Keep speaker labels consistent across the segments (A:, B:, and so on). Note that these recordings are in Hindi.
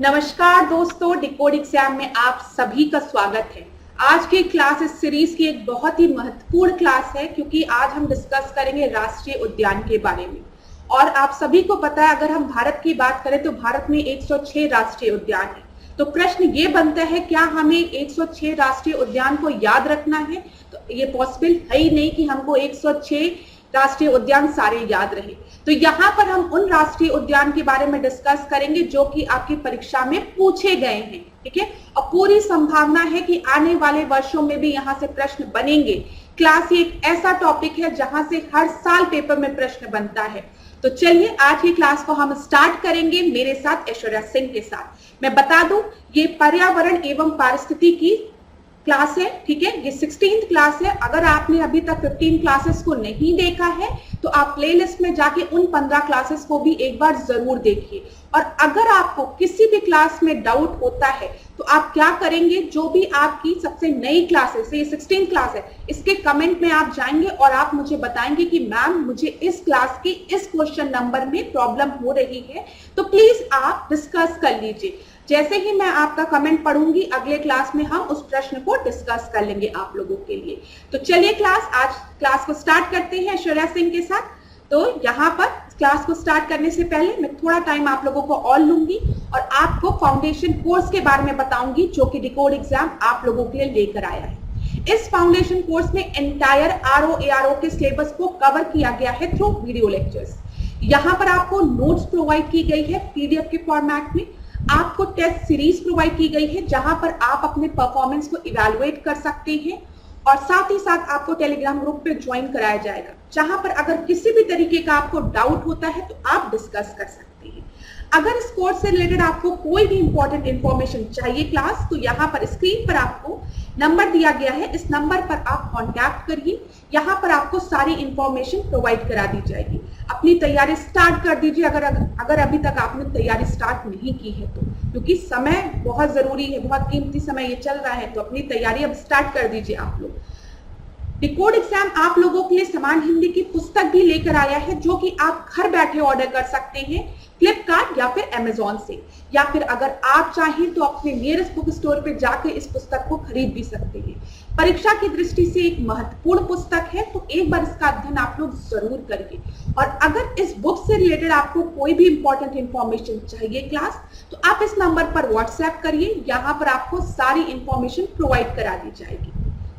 A: नमस्कार दोस्तों, डिकोड एग्जाम में आप सभी का स्वागत है। आज की क्लास इस सीरीज की एक बहुत ही महत्वपूर्ण क्लास है क्योंकि आज हम डिस्कस करेंगे राष्ट्रीय उद्यान के बारे में। और आप सभी को पता है, अगर हम भारत की बात करें तो भारत में 106 राष्ट्रीय उद्यान है। तो प्रश्न ये बनता है, क्या हमें 106 राष्ट्रीय उद्यान को याद रखना है? तो ये पॉसिबल है ही नहीं कि हमको 106 राष्ट्रीय उद्यान सारे याद रहे। तो यहाँ पर हम उन राष्ट्रीय उद्यान के बारे में डिस्कस करेंगे जो कि आपकी परीक्षा में पूछे गए हैं, ठीक है। और पूरी संभावना है कि आने वाले वर्षों में भी यहाँ से प्रश्न बनेंगे। क्लास ही एक ऐसा टॉपिक है जहां से हर साल पेपर में प्रश्न बनता है। तो चलिए आज की क्लास को हम स्टार्ट करेंगे मेरे साथ ऐश्वर्या सिंह के साथ। मैं बता दूं, ये पर्यावरण एवं पारिस्थितिकी की क्लास है, ठीक है। ये 16th क्लास है। अगर आपने अभी तक 15 क्लासेस को नहीं देखा है तो आप प्लेलिस्ट में जाके उन 15 क्लासेस को भी एक बार जरूर देखिए। और अगर आपको किसी भी क्लास में डाउट होता है तो आप क्या करेंगे, जो भी आपकी सबसे नई क्लासेस है, ये 16th क्लास है, इसके कमेंट में आप जाएंगे और आप मुझे बताएंगे कि मैम मुझे इस क्लास की इस क्वेश्चन नंबर में प्रॉब्लम हो रही है, तो प्लीज आप डिस्कस कर लीजिए। जैसे ही मैं आपका कमेंट पढ़ूंगी अगले क्लास में हम उस प्रश्न को डिस्कस कर लेंगे आप लोगों के लिए। तो चलिए आज क्लास को स्टार्ट करते हैं ऐश्वर्या सिंह के साथ। तो यहाँ पर क्लास को स्टार्ट करने से पहले मैं थोड़ा टाइम आप लोगों को और लूंगी और आपको फाउंडेशन कोर्स के बारे में बताऊंगी जो कि डिकोड एग्जाम आप लोगों के लिए लेकर आया है। इस फाउंडेशन कोर्स में एंटायर आरओ के सिलेबस को कवर किया गया है थ्रू वीडियो लेक्चर्स। यहाँ पर आपको नोट्स प्रोवाइड की गई है पीडीएफ के फॉर्मेट में। आपको टेस्ट सीरीज प्रोवाइड की गई है जहां पर आप अपने परफॉर्मेंस को इवैल्यूएट कर सकते हैं। और साथ ही साथ आपको टेलीग्राम ग्रुप पे ज्वाइन कराया जाएगा जहां पर अगर किसी भी तरीके का आपको डाउट होता है तो आप डिस्कस कर सकते हैं। अगर इस कोर्स से रिलेटेड आपको कोई भी इंपॉर्टेंट इंफॉर्मेशन चाहिए क्लास, तो यहाँ पर स्क्रीन पर आपको नंबर दिया गया है, इस नंबर पर आप कांटेक्ट करिए। यहाँ पर आपको सारी इंफॉर्मेशन प्रोवाइड करा दी जाएगी। अपनी तैयारी स्टार्ट कर दीजिए अगर अभी तक आपने तैयारी स्टार्ट नहीं की है तो, क्योंकि समय बहुत जरूरी है, बहुत कीमती समय ये चल रहा है। तो अपनी तैयारी अब स्टार्ट कर दीजिए आप लोग। डिकोड एग्जाम आप लोगों के लिए समान हिंदी की पुस्तक भी लेकर आया है जो कि आप घर बैठे ऑर्डर कर सकते हैं फ्लिपकार्ट या फिर अमेजोन से, या फिर अगर आप चाहें तो अपने नियरेस्ट बुक स्टोर पे जाके इस पुस्तक को खरीद भी सकते हैं। परीक्षा की दृष्टि से एक महत्वपूर्ण पुस्तक है, तो एक बार इसका अध्ययन आप लोग जरूर करिए। और अगर इस बुक से रिलेटेड आपको कोई भी इंपॉर्टेंट इंफॉर्मेशन चाहिए क्लास, तो आप इस नंबर पर व्हाट्सएप करिए, यहाँ पर आपको सारी इंफॉर्मेशन प्रोवाइड करा दी जाएगी।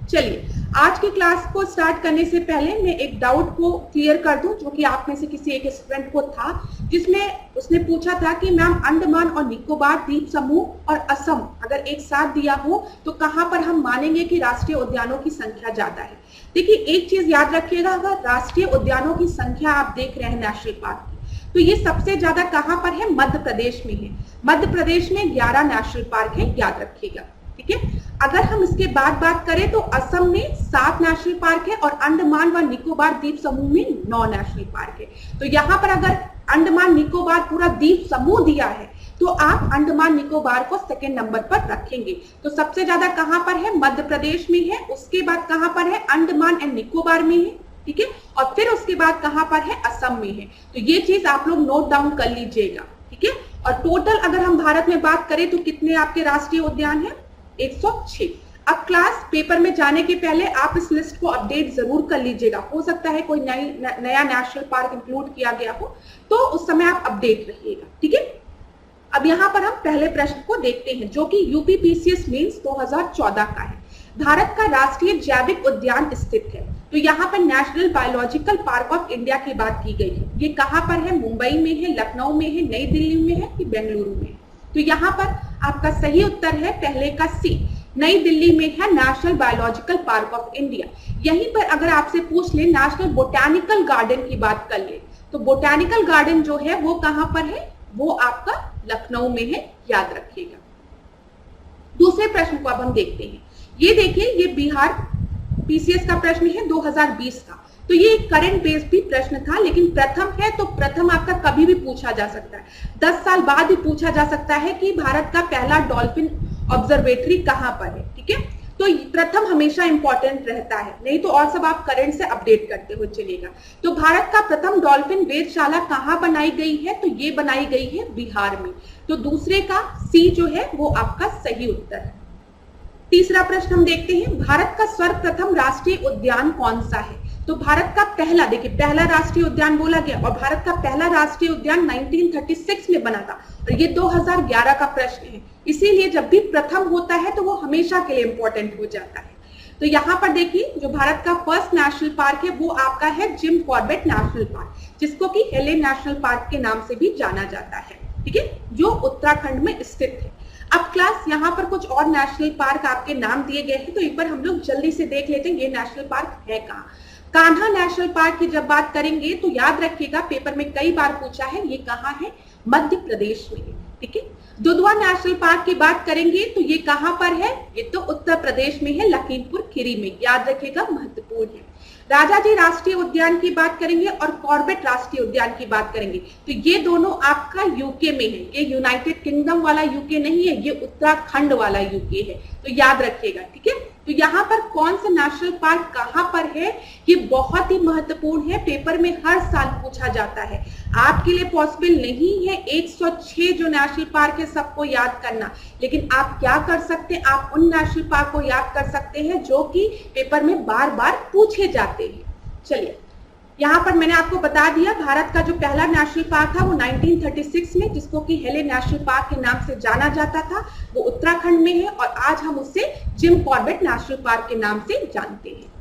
A: चलिए आज की क्लास को स्टार्ट करने से पहले मैं एक डाउट को क्लियर कर दूं जो कि आप में से किसी एक स्टूडेंट को था, जिसमें उसने पूछा था कि मैम अंडमान और निकोबार द्वीप समूह और असम अगर एक साथ दिया हो तो कहां पर हम मानेंगे कि राष्ट्रीय उद्यानों की संख्या ज्यादा है। देखिए एक चीज याद रखिएगा, अगर राष्ट्रीय उद्यानों की संख्या आप देख रहे हैं नेशनल पार्क की, तो ये सबसे ज्यादा कहां पर है? मध्य प्रदेश में है। मध्य प्रदेश में 11 नेशनल पार्क है, याद रखिएगा, ठीक है। अगर हम इसके बाद बात करें तो असम में 7 नेशनल पार्क है और अंडमान व निकोबार द्वीप समूह में 9 नेशनल पार्क है। तो यहाँ पर अगर अंडमान निकोबार पूरा द्वीप समूह दिया है तो आप अंडमान निकोबार को सेकंड नंबर पर रखेंगे। तो सबसे ज्यादा कहां पर है? मध्य प्रदेश में है। उसके बाद कहां पर है? अंडमान एंड निकोबार में है, ठीक है। और फिर उसके बाद कहां पर है? असम में है। तो ये चीज आप लोग नोट डाउन कर लीजिएगा, ठीक है। और टोटल अगर हम भारत में बात करें तो कितने आपके राष्ट्रीय उद्यान है? 106। अब क्लास पेपर में जाने के पहले आप इस लिस्ट को अपडेट जरूर कर लीजिएगा। हो सकता है कोई नया नेशनल पार्क इंक्लूड किया गया हो, तो उस समय आप अपडेट रखिएगा, ठीक है। अब यहाँ पर हम पहले प्रश्न को देखते हैं जो कि यूपीपीसीएस मेंस 2014 का है। भारत का राष्ट्रीय जैविक उद्यान स्थित है। तो यहाँ पर national biological park of India की बात की गई है। ये कहाँ पर है? मुंबई में है, लखनऊ में है, नई दिल्ली में है कि बेंगलुरु में है? तो यहाँ पर आपका सही उत्तर है पहले का सी, नई दिल्ली में है national biological park of India. यहीं पर अगर आपसे पूछ ले नेशनल बोटैनिकल गार्डन की बात कर ले, तो बोटैनिकल गार्डन जो है वो कहां पर है? वो आपका लखनऊ में है, याद रखिएगा। दूसरे प्रश्न को अब हम देखते हैं। ये देखिए, ये बिहार पीसीएस का प्रश्न है 2020 का। तो ये एक करंट बेस्ड भी प्रश्न था, लेकिन प्रथम है तो प्रथम आपका कभी भी पूछा जा सकता है। 10 साल बाद भी पूछा जा सकता है कि भारत का पहला डॉल्फिन ऑब्जर्वेटरी कहां पर है, ठीक है। तो प्रथम हमेशा इंपॉर्टेंट रहता है, नहीं तो और सब आप करंट से अपडेट करते हुए चलेगा। तो भारत का प्रथम डॉल्फिन वेधशाला कहाँ बनाई गई है? तो ये बनाई गई है बिहार में। तो दूसरे का सी जो है वो आपका सही उत्तर है। तीसरा प्रश्न हम देखते हैं, भारत का सर्वप्रथम राष्ट्रीय उद्यान कौन सा है? तो भारत का पहला, देखिए पहला राष्ट्रीय उद्यान बोला गया और भारत का पहला राष्ट्रीय उद्यान 1936 में बना था और ये 2011 का प्रश्न है, इसीलिए जब भी प्रथम होता है तो वो हमेशा के लिए इंपॉर्टेंट हो जाता है। तो यहाँ पर देखिए जो भारत का फर्स्ट नेशनल पार्क है वो आपका है जिम कॉर्बेट नेशनल पार्क, जिसको कि हेले नेशनल पार्क के नाम से भी जाना जाता है, ठीक है, जो उत्तराखंड में स्थित है। अब क्लास यहाँ पर कुछ और नेशनल पार्क आपके नाम दिए गए हैं, तो एक बार हम लोग जल्दी से देख लेते हैं ये नेशनल पार्क है कहाँ। कान्हा नेशनल पार्क की जब बात करेंगे तो याद रखिएगा पेपर में कई बार पूछा है, ये कहाँ है? मध्य प्रदेश में है, ठीक है। दुधवा नेशनल पार्क की बात करेंगे तो ये कहाँ पर है? ये तो उत्तर प्रदेश में है, लखीमपुर खीरी में, याद रखिएगा, महत्वपूर्ण है। राजाजी राष्ट्रीय उद्यान की बात करेंगे और कॉर्बेट राष्ट्रीय उद्यान की बात करेंगे तो ये दोनों आपका यूके में है, ये यूनाइटेड किंगडम वाला यूके नहीं है, ये उत्तराखंड वाला यूके है, तो याद रखिएगा, ठीक है। तो यहाँ पर कौन सा नेशनल पार्क कहाँ पर है, ये बहुत ही महत्वपूर्ण है, पेपर में हर साल पूछा जाता है। आपके लिए पॉसिबल नहीं है 106 जो नेशनल पार्क है सबको याद करना, लेकिन आप क्या कर सकते हैं, आप उन नेशनल पार्क को याद कर सकते हैं जो कि पेपर में बार बार पूछे जाते हैं। चलिए यहाँ पर मैंने आपको बता दिया भारत का जो पहला नेशनल पार्क था वो 1936 में, जिसको कि हेले नेशनल पार्क के नाम से जाना जाता था, वो उत्तराखंड में है और आज हम उसे जिम कॉर्बेट नेशनल पार्क के नाम से जानते हैं।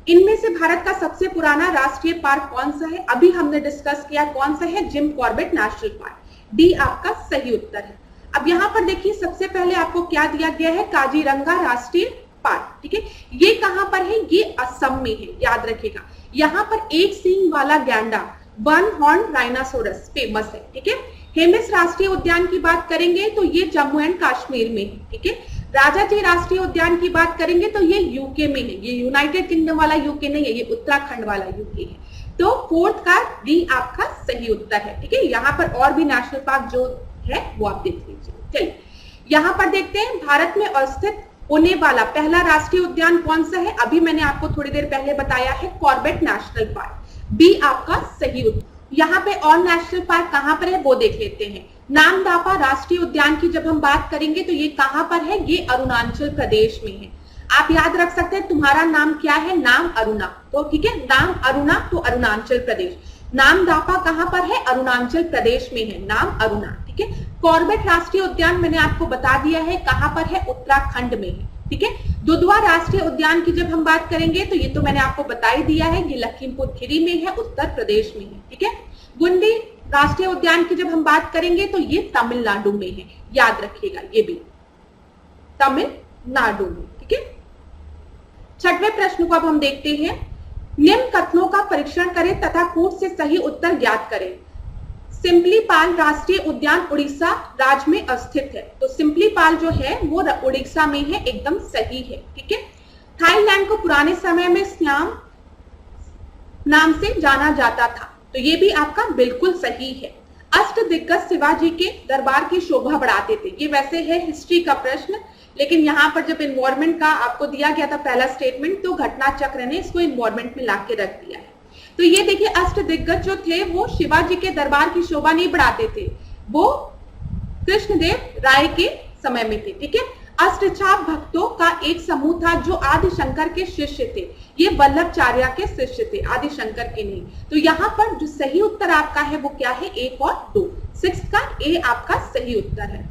A: इनमें से भारत का सबसे पुराना राष्ट्रीय पार्क कौन सा है? अभी हमने डिस्कस किया कौन सा है, Jim Corbett national park, D आपका सही उत्तर है। अब यहाँ पर देखिए सबसे पहले आपको क्या दिया गया है, काजीरंगा राष्ट्रीय पार्क, ठीक है, ये कहां पर है? ये असम में है, याद रखिएगा। यहाँ पर एक सींग वाला गैंडा, वन हॉर्न राइनासोरस फेमस है, ठीक है। हेमिस राष्ट्रीय उद्यान की बात करेंगे तो ये जम्मू एंड कश्मीर में है, ठीक है। राजाजी राष्ट्रीय उद्यान की बात करेंगे तो ये यूके में है, ये यूनाइटेड किंगडम वाला यूके नहीं है, ये उत्तराखंड वाला यूके है। तो फोर्थ का डी आपका सही उत्तर है, ठीक है। यहाँ पर और भी नेशनल पार्क जो है वो आप देख लीजिए। चलिए यहाँ पर देखते हैं भारत में अवस्थित होने वाला पहला राष्ट्रीय उद्यान कौन सा है? अभी मैंने आपको थोड़ी देर पहले बताया है, कॉर्बेट नेशनल पार्क, बी आपका सही उत्तर। यहाँ पे और नेशनल पार्क कहाँ पर है वो देख लेते हैं। नामदाफा राष्ट्रीय उद्यान की जब हम बात करेंगे तो ये कहाँ पर है? ये अरुणाचल प्रदेश में है। आप याद रख सकते हैं तुम्हारा नाम क्या है, नाम अरुणा, तो ठीक है, नाम अरुणा तो अरुणाचल प्रदेश। नामदाफा कहाँ पर है? अरुणाचल प्रदेश में है, नाम अरुणा, ठीक है। कॉर्बेट राष्ट्रीय उद्यान मैंने आपको बता दिया है कहाँ पर है, उत्तराखंड में है, ठीक है। दुधवा राष्ट्रीय उद्यान की जब हम बात करेंगे तो ये तो मैंने आपको बता ही दिया है, ये लखीमपुर खीरी में है, उत्तर प्रदेश में है, ठीक है। गुंडी राष्ट्रीय उद्यान की जब हम बात करेंगे तो ये तमिलनाडु में है, याद रखिएगा, ये भी तमिलनाडु में, ठीक है। छठवें प्रश्न को अब हम देखते हैं, निम्न कथनों का परीक्षण करें तथा कूट से सही उत्तर ज्ञात करें। सिम्पलीपाल राष्ट्रीय उद्यान उड़ीसा राज्य में स्थित है, तो सिम्पलीपाल जो है वो उड़ीसा में है, एकदम सही है, ठीक है। थाईलैंड को पुराने समय में सियाम नाम से जाना जाता था, तो ये भी आपका बिल्कुल सही है। अष्टदिग्गज शिवाजी के दरबार की शोभा बढ़ाते थे, ये वैसे है हिस्ट्री का प्रश्न, लेकिन यहाँ पर जब इन्वायरमेंट का आपको दिया गया था पहला स्टेटमेंट तो घटना चक्र ने इसको इन्वायरमेंट में ला के रख दिया है। तो ये देखिए अष्टदिग्गज जो थे वो शिवाजी के दरबार की शोभा नहीं बढ़ाते थे, वो कृष्णदेव राय के समय में थे, ठीक है। अष्टचाप भक्तों का एक समूह था जो आदि शंकर के शिष्य थे, ये वल्लभाचार्य के शिष्य थे, आदि शंकर के नहीं। तो यहाँ पर जो सही उत्तर आपका है वो क्या है, 1 और 2, 6 का ए आपका सही उत्तर है।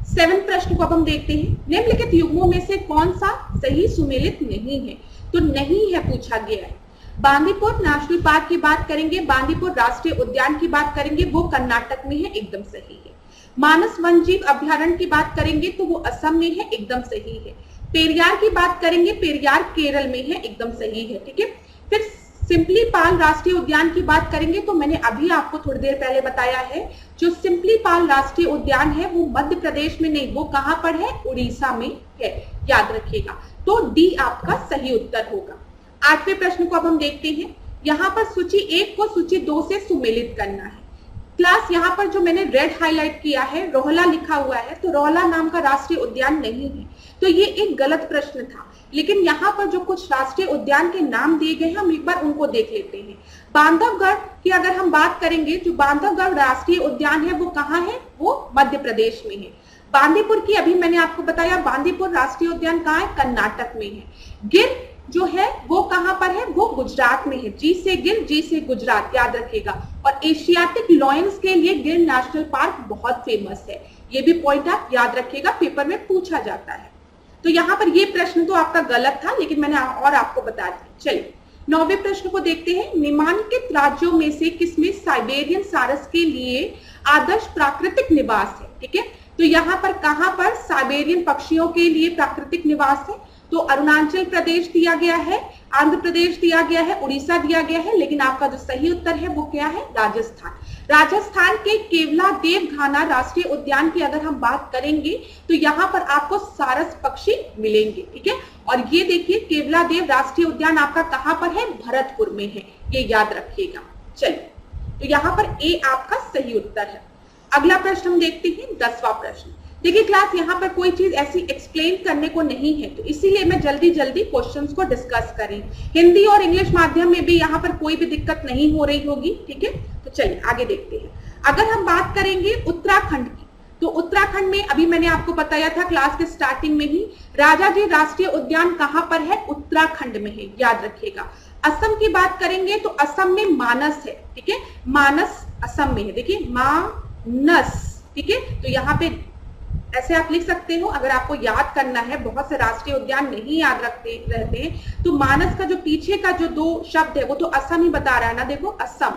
A: 7 प्रश्न को अब हम देखते हैं, निम्नलिखित युग्मों में से कौन सा सही सुमेलित नहीं है? तो नहीं है पूछा गया है। बांदीपुर नेशनल पार्क की बात करेंगे, बांदीपुर राष्ट्रीय उद्यान की बात करेंगे, वो कर्नाटक में है, एकदम सही है। मानस वन्यजीव अभ्यारण्य की बात करेंगे तो वो असम में है, एकदम सही है। पेरियार की बात करेंगे, पेरियार केरल में है, एकदम सही है, ठीक है। फिर सिम्पलीपाल राष्ट्रीय उद्यान की बात करेंगे तो मैंने अभी आपको थोड़ी देर पहले बताया है, जो सिम्पलीपाल राष्ट्रीय उद्यान है वो मध्य प्रदेश में नहीं, वो कहाँ पर है, उड़ीसा में है, याद रखिएगा। तो डी आपका सही उत्तर होगा। 8वें प्रश्न को अब हम देखते हैं, यहाँ पर सूची 1 को सूची 2 से सुमेलित करना है। क्लास यहाँ पर जो मैंने रेड हाईलाइट किया है, रोहला लिखा हुआ है, तो रोहला नाम का राष्ट्रीय उद्यान नहीं है, तो ये एक गलत प्रश्न था। लेकिन यहाँ पर जो कुछ राष्ट्रीय उद्यान के नाम दिए गए हैं हम एक बार उनको देख लेते हैं। बांधवगढ़ की अगर हम बात करेंगे, जो बांधवगढ़ राष्ट्रीय उद्यान है वो कहाँ है, वो मध्य प्रदेश में है। बांदीपुर की अभी मैंने आपको बताया, बांदीपुर राष्ट्रीय उद्यान कहाँ है, कर्नाटक में है। गिर जो है वो कहाँ पर है, वो गुजरात में है। जी से गिर, जी से गुजरात, याद रखिएगा। और एशियाटिक लॉयंस के लिए गिर नेशनल पार्क बहुत फेमस है, ये भी पॉइंट आप याद रखिएगा, पेपर में पूछा जाता है। तो यहाँ पर ये प्रश्न तो आपका गलत था, लेकिन मैंने और आपको बता दिया। चलिए 9वें प्रश्न को देखते हैं। निम्नलिखित राज्यों में से किसमें साइबेरियन सारस के लिए आदर्श प्राकृतिक निवास है, ठीक है। तो यहाँ पर कहाँ पर साइबेरियन पक्षियों के लिए प्राकृतिक निवास है, तो अरुणाचल प्रदेश दिया गया है, आंध्र प्रदेश दिया गया है, उड़ीसा दिया गया है, लेकिन आपका जो सही उत्तर है वो क्या है, राजस्थान। राजस्थान के केवलादेव घाना राष्ट्रीय उद्यान की अगर हम बात करेंगे तो यहाँ पर आपको सारस पक्षी मिलेंगे, ठीक है। और ये देखिए केवलादेव राष्ट्रीय उद्यान आपका कहाँ पर है, भरतपुर में है, ये याद रखिएगा। चलिए तो यहाँ पर ए आपका सही उत्तर है। अगला प्रश्न हम देखते हैं, 10वां प्रश्न। देखिए क्लास, यहाँ पर कोई चीज ऐसी एक्सप्लेन करने को नहीं है, तो इसीलिए मैं जल्दी जल्दी क्वेश्चंस को डिस्कस करी। हिंदी और इंग्लिश माध्यम में भी यहाँ पर कोई भी दिक्कत नहीं हो रही होगी, ठीक है। तो चलिए आगे देखते हैं। अगर हम बात करेंगे उत्तराखंड की, तो उत्तराखंड में अभी मैंने आपको बताया था क्लास के स्टार्टिंग में ही, राजाजी राष्ट्रीय उद्यान कहाँ पर है, उत्तराखंड में है, याद रखिएगा। असम की बात करेंगे तो असम में मानस है, ठीक है, मानस असम में है, देखिए मानस, ठीक है। तो यहाँ पे ऐसे आप लिख सकते हो, अगर आपको याद करना है, बहुत से राष्ट्रीय उद्यान नहीं याद रहते हैं, तो मानस का जो पीछे का जो 2 शब्द है वो तो असम ही बता रहा है ना, देखो असम,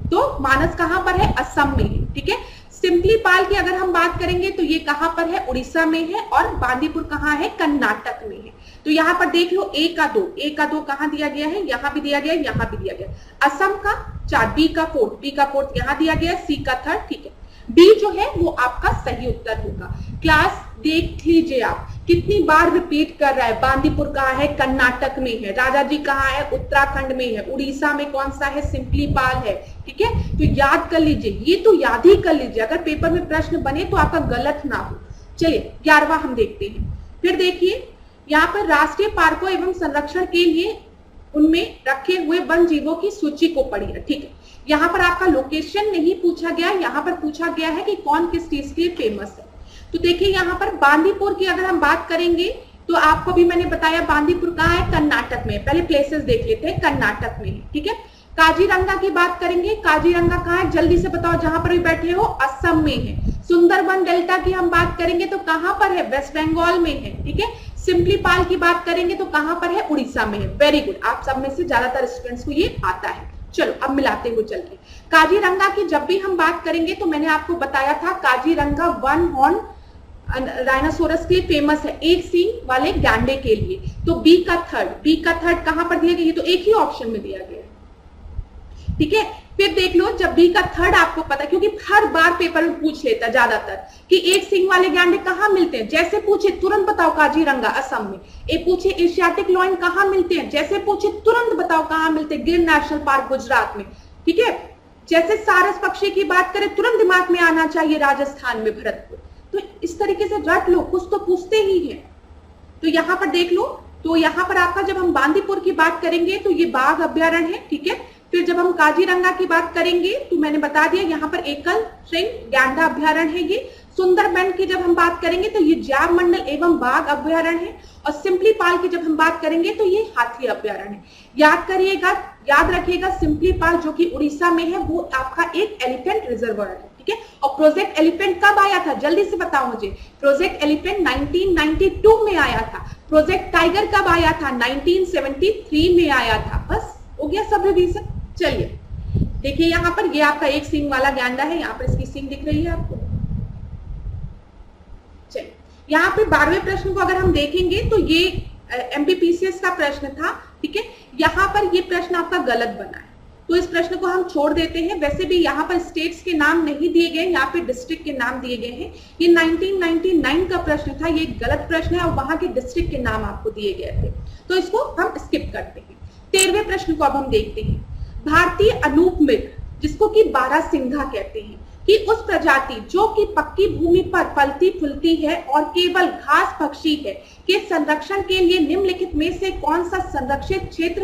A: तो मानस कहाँ पर है, असम में है, ठीक है। सिंपली पाल की अगर हम बात करेंगे तो ये कहाँ पर है, उड़ीसा में है, और बांदीपुर कहाँ है, कर्नाटक में है। तो यहाँ पर देख लो ए का 2 कहाँ दिया गया है, यहाँ भी दिया गया है, यहाँ भी दिया गया है। असम का 4, बी का 4 यहाँ दिया गया है, सी का 3, ठीक है। बी जो है वो आपका सही उत्तर होगा। क्लास देख लीजिए आप कितनी बार रिपीट कर रहा है, बांदीपुर कहाँ है, कर्नाटक में है, राजाजी कहाँ है, उत्तराखंड में है, उड़ीसा में कौन सा है, सिंपली पाल है, ठीक है। तो याद कर लीजिए, ये तो याद ही कर लीजिए, अगर पेपर में प्रश्न बने तो आपका गलत ना हो। चलिए 11वां हम देखते हैं। फिर देखिए यहाँ पर राष्ट्रीय पार्कों एवं संरक्षण के लिए उनमें रखे हुए वन जीवों की सूची को पढ़िए, ठीक है। यहाँ पर आपका लोकेशन नहीं पूछा गया, यहाँ पर पूछा गया है कि कौन किस चीज के लिए फेमस है। तो देखिए यहाँ पर बांदीपुर की अगर हम बात करेंगे तो आपको भी मैंने बताया बांदीपुर कहाँ है, कर्नाटक में। पहले प्लेसेस देख लेते हैं, कर्नाटक में है, ठीक है। काजीरंगा की बात करेंगे, काजीरंगा कहाँ है, जल्दी से बताओ, जहां पर भी बैठे हो, असम में है। सुंदरबन डेल्टा की हम बात करेंगे तो कहां पर है, वेस्ट बंगाल में है, ठीक है। सिंपली पाल की बात करेंगे तो कहां पर है, उड़ीसा में है। वेरी गुड, आप सब में से ज्यादातर स्टूडेंट्स को ये आता है। चलो अब मिलाते हुए चलते। काजीरंगा की जब भी हम बात करेंगे तो मैंने आपको बताया था काजीरंगा 1 हॉर्न राइनोसोरस के लिए फेमस है, 1 सींग वाले गैंडे के लिए। तो बी का थर्ड कहां पर दिया गया, ये तो एक ही ऑप्शन में दिया गया, ठीक है। फिर देख लो, जब बी का थर्ड आपको पता, क्योंकि हर बार पेपर में पूछ लेता ज्यादातर कि 1 सींग वाले गैंडे कहाँ मिलते हैं, जैसे पूछे तुरंत बताओ काजीरंगा असम में। ए पूछे एशियाटिक लॉयन कहाँ मिलते हैं, जैसे पूछे तुरंत बताओ कहाँ मिलते हैं, गिर नेशनल पार्क गुजरात में, ठीक है। जैसे सारस पक्षी की बात करें तुरंत दिमाग में आना चाहिए राजस्थान में, भरतपुर। तो इस तरीके से रट लो, कुछ तो पूछते ही है। तो यहाँ पर देख लो, तो यहाँ पर आपका जब हम बांदीपुर की बात करेंगे तो ये बाघ अभ्यारण्य है, ठीक है। फिर जब हम काजीरंगा की बात करेंगे तो मैंने बता दिया यहाँ पर एकल श्रृंग गैंडा अभ्यारण्य है ये। सुंदरबन की जब हम बात करेंगे तो ये जैव मंडल एवं बाघ अभ्यारण्य है। और सिंपली पाल की जब हम बात करेंगे तो ये हाथी अभ्यारण्य है। याद करिएगा, याद रखिएगा, सिंपली पाल जो कि उड़ीसा में है वो आपका एक एलिफेंट रिजर्वर है, ठीक है। और प्रोजेक्ट एलिफेंट कब आया था, जल्दी से बताओ मुझे। प्रोजेक्ट एलिफेंट 1992 में आया था। प्रोजेक्ट टाइगर कब आया था, 1973 में आया था। बस हो गया सब रिवीजन। चलिए देखिए यहाँ पर ये आपका 1 सींग वाला गैंडा है, यहाँ पर इसकी सींग दिख रही है आपको। चलिए यहाँ पे 12वें प्रश्न को अगर हम देखेंगे तो ये एमपीपीसीएस का प्रश्न था, ठीक है। यहाँ पर ये प्रश्न आपका गलत बना है, तो इस प्रश्न को हम छोड़ देते हैं। वैसे भी यहाँ पर स्टेट्स के नाम नहीं दिए गए, यहाँ पे डिस्ट्रिक्ट के नाम दिए गए हैं। ये 1999 का प्रश्न था, ये गलत प्रश्न है और वहां के डिस्ट्रिक्ट के नाम आपको दिए गए थे, तो इसको हम स्किप करते हैं। 13वें प्रश्न को अब हम देखते हैं। भारतीय अनूप मृग जिसको कि बारहसिंघा कहते हैं, कि उस प्रजाति जो कि पक्की भूमि पर फलती फूलती है और केवल घास भक्षी है के संरक्षण के लिए निम्नलिखित में से कौन सा संरक्षित क्षेत्र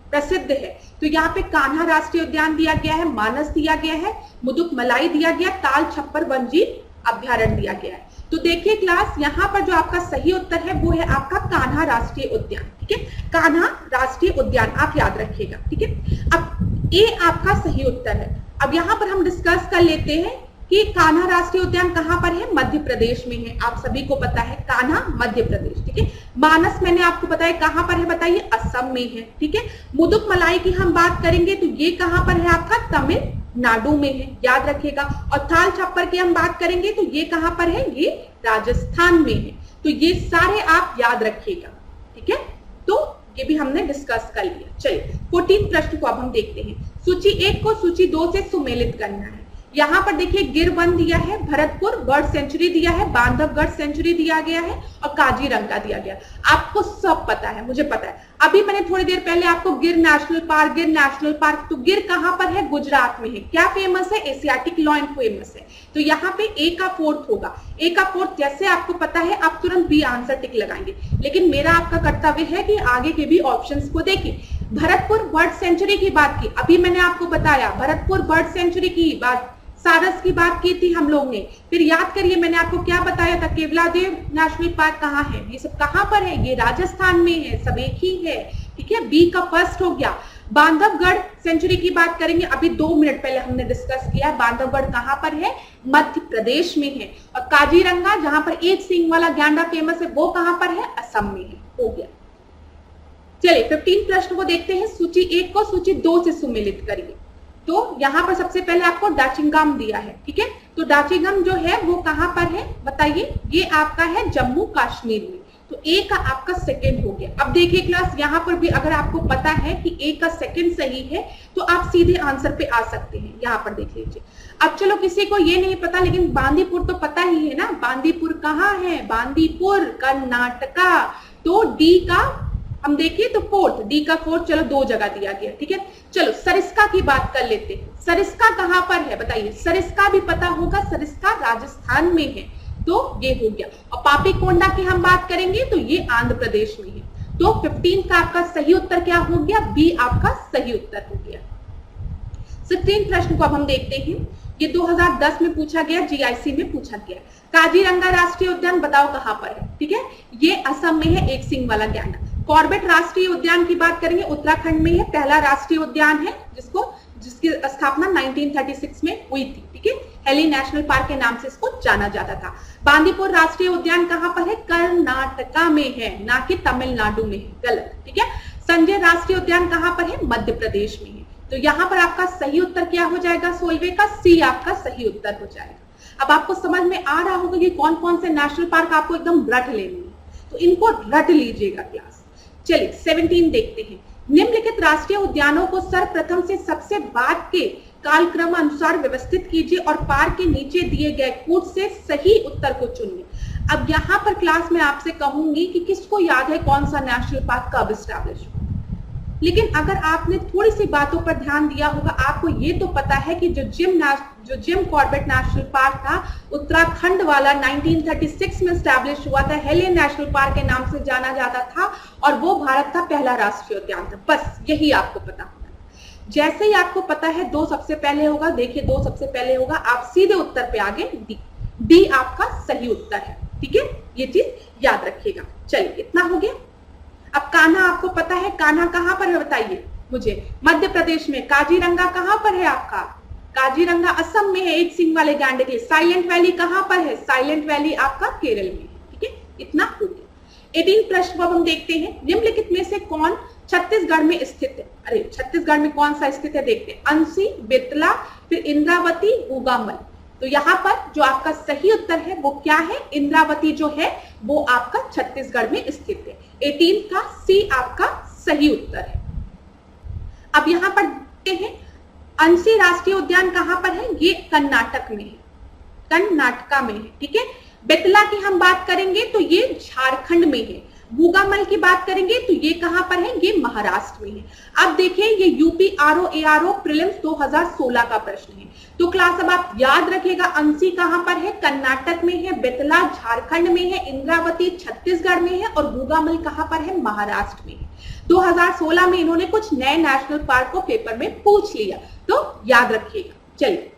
A: प्रसिद्ध है? तो यहाँ पे कान्हा राष्ट्रीय उद्यान दिया गया है, मानस दिया गया है, मुदुकमलाई दिया गया, ताल छप्पर वन्यजीव अभ्यारण्य दिया गया है। तो देखिए क्लास, यहाँ पर जो आपका सही उत्तर है वो है आपका कान्हा राष्ट्रीय उद्यान। ठीक है, कान्हा राष्ट्रीय उद्यान आप याद रखिएगा। ठीक है, अब ए आपका सही उत्तर है। अब यहाँ पर हम डिस्कस कर लेते हैं कि कान्हा राष्ट्रीय उद्यान कहाँ पर है? मध्य प्रदेश में है। आप सभी को पता है कान्हा मध्य प्रदेश। ठीक है, मानस मैंने आपको बताया कहाँ पर है, बताइए, असम में है। ठीक है, मुदुकमलाई की हम बात करेंगे तो ये कहाँ पर है आपका? तमिलनाडु में है, याद रखिएगा। और थाल छप्पर की हम बात करेंगे तो ये कहाँ पर है? ये राजस्थान में है। तो ये सारे आप याद रखिएगा। ठीक है, तो ये भी हमने डिस्कस कर लिया। चलिए 14 प्रश्न को अब हम देखते हैं। सूची 1 को सूची 2 से सुमेलित करना है। यहाँ पर देखिए गिर वन दिया है, भरतपुर बर्ड सेंचुरी दिया है, बांधवगढ़ सेंचुरी दिया गया है और काजीरंगा दिया गया। आपको सब पता है, मुझे पता है। अभी मैंने थोड़ी देर पहले आपको गिर नेशनल पार्क, तो गिर कहाँ पर है? गुजरात में है। क्या फेमस है? एशियाटिक लॉयन फेमस है। तो यहाँ पे ए का फोर्थ होगा। ए का फोर्थ जैसे आपको पता है आप तुरंत बी आंसर टिक लगाएंगे, लेकिन मेरा आपका कर्तव्य है कि आगे के भी ऑप्शंस को देखें। भरतपुर बर्ड सेंचुरी की बात की, अभी मैंने आपको बताया भरतपुर बर्ड सेंचुरी की बात, सारस की बात की थी हम लोग ने। फिर याद करिए मैंने आपको क्या बताया था, केवलादेव नेशनल पार्क कहाँ है? ये सब कहाँ पर है? ये राजस्थान में है, सब एक ही है। ठीक है, बी का फर्स्ट हो गया। बांधवगढ़ सेंचुरी की बात करेंगे, अभी 2 मिनट पहले हमने डिस्कस किया है। बांधवगढ़ कहाँ पर है? मध्य प्रदेश में है। और काजीरंगा जहां पर एक सींग वाला गैंडा फेमस है वो कहाँ पर है? असम में है। हो गया। चलिए 15 प्रश्न को देखते हैं। सूची 1 को सूची 2 से सुमेलित करिए। तो यहाँ पर सबसे पहले आपको डाचिंगम दिया है। ठीक है, तो डाचिंगम जो है वो कहाँ पर है बताइए? ये आपका है जम्मू कश्मीर में। तो ए का आपका सेकंड हो गया। अब देखिए क्लास, यहाँ पर भी अगर आपको पता है कि ए का सेकंड सही है तो आप सीधे आंसर पे आ सकते हैं। यहाँ पर देख लीजिए। अब चलो किसी को ये नहीं पता, लेकिन बांदीपुर तो पता ही है ना। बांदीपुर कहाँ है? बांदीपुर कर्नाटका। तो डी का हम देखिए तो फोर्थ, डी का फोर्थ, चलो 2 जगह दिया गया। ठीक है, चलो सरिस्का की बात कर लेते हैं। सरिस्का कहाँ पर है बताइए? सरिस्का भी पता होगा, सरिस्का राजस्थान में है। तो ये हो गया। और पापीकोंडा की हम बात करेंगे तो ये आंध्र प्रदेश में है। तो 15 का आपका सही उत्तर क्या हो गया? बी आपका सही उत्तर हो गया। 16 प्रश्न को अब हम देखते हैं। ये 2010 में पूछा गया, जीआईसी में पूछा गया। काजीरंगा राष्ट्रीय उद्यान बताओ कहाँ पर है? ठीक है, ये असम में है, एक सींग वाला गैंडा। कॉर्बेट राष्ट्रीय उद्यान की बात करेंगे, उत्तराखंड में है, पहला राष्ट्रीय उद्यान है जिसकी स्थापना 1936 में हुई थी। ठीक है, हेली नेशनल पार्क के नाम से इसको जाना जाता था। बांदीपुर राष्ट्रीय उद्यान कहाँ पर है? कर्नाटका में है, ना कि तमिलनाडु में है। गलत। ठीक है, संजय राष्ट्रीय उद्यान कहाँ पर है? मध्य प्रदेश में है। तो यहाँ पर आपका सही उत्तर क्या हो जाएगा? 16वें का सी आपका सही उत्तर हो जाएगा। अब आपको समझ में आ रहा होगा कि कौन कौन से नेशनल पार्क आपको एकदम रट लेने हैं, तो इनको रट लीजिएगा क्लास। चलिए 17 देखते हैं। निम्नलिखित राष्ट्रीय उद्यानों को सर्वप्रथम से सबसे बाद के कालक्रम अनुसार व्यवस्थित कीजिए और पार्क के नीचे दिए गए कूट से सही उत्तर को चुनिए। अब यहाँ पर क्लास में आपसे कहूंगी कि किसको याद है कौन सा नेशनल पार्क कब एस्टैब्लिश हुआ, लेकिन अगर आपने थोड़ी सी बातों पर ध्यान दिया होगा, आपको ये तो पता है कि जो जिम कॉर्बेट नेशनल पार्क था उत्तराखंड वाला 1936 में एस्टैब्लिश हुआ था, हेली नेशनल पार्क के नाम से जाना जाता था और वो भारत का पहला राष्ट्रीय उद्यान था। बस यही आपको पता होगा। जैसे ही आपको पता है 2 सबसे पहले होगा, देखिए 2 सबसे पहले होगा, आप सीधे उत्तर पे आगे डी आपका सही उत्तर है। ठीक है, ये चीज याद रखिएगा। चलिए इतना हो गया। अब कान्हा आपको पता है, कान्हा कहाँ पर है बताइए मुझे? मध्य प्रदेश में। काजीरंगा कहाँ पर है आपका? काजीरंगा असम में है, एक सींग वाले गैंडे के लिए। साइलेंट वैली कहाँ पर है? साइलेंट वैली आपका केरल में है। ठीक है, इतना हो गया। 18 प्रश्न अब हम देखते हैं। निम्नलिखित में से कौन छत्तीसगढ़ में स्थित है? अरे छत्तीसगढ़ में कौन सा स्थित है देखते हैं। अंसी, बेतला, फिर इंद्रावती, उगामल। तो यहाँ पर जो आपका सही उत्तर है वो क्या है? इंद्रावती जो है वो आपका छत्तीसगढ़ में स्थित है। 18 का सी आपका सही उत्तर है। अब यहाँ पर देखते हैं अंसी राष्ट्रीय उद्यान कहाँ पर है? ये कर्नाटक में है, कर्नाटका में है। ठीक है, बेतला की हम बात करेंगे तो ये झारखंड में है। भूगामल की बात करेंगे तो ये कहां पर है, ये महाराष्ट्र में है। अब देखिए ये यूपी आरओ एआरओ प्रीलिम्स 2016 का प्रश्न है। तो क्लास अब आप याद रखिएगा, अंसी कहां पर है, कर्नाटक में है, बेतला झारखंड में है, इंद्रावती छत्तीसगढ़ में है और भूगामल कहां पर है, महाराष्ट्र में है। 2016 में इन्होंने कुछ नए नेशनल पार्क को पेपर में पूछ लिया, तो याद रखिएगा। चलिए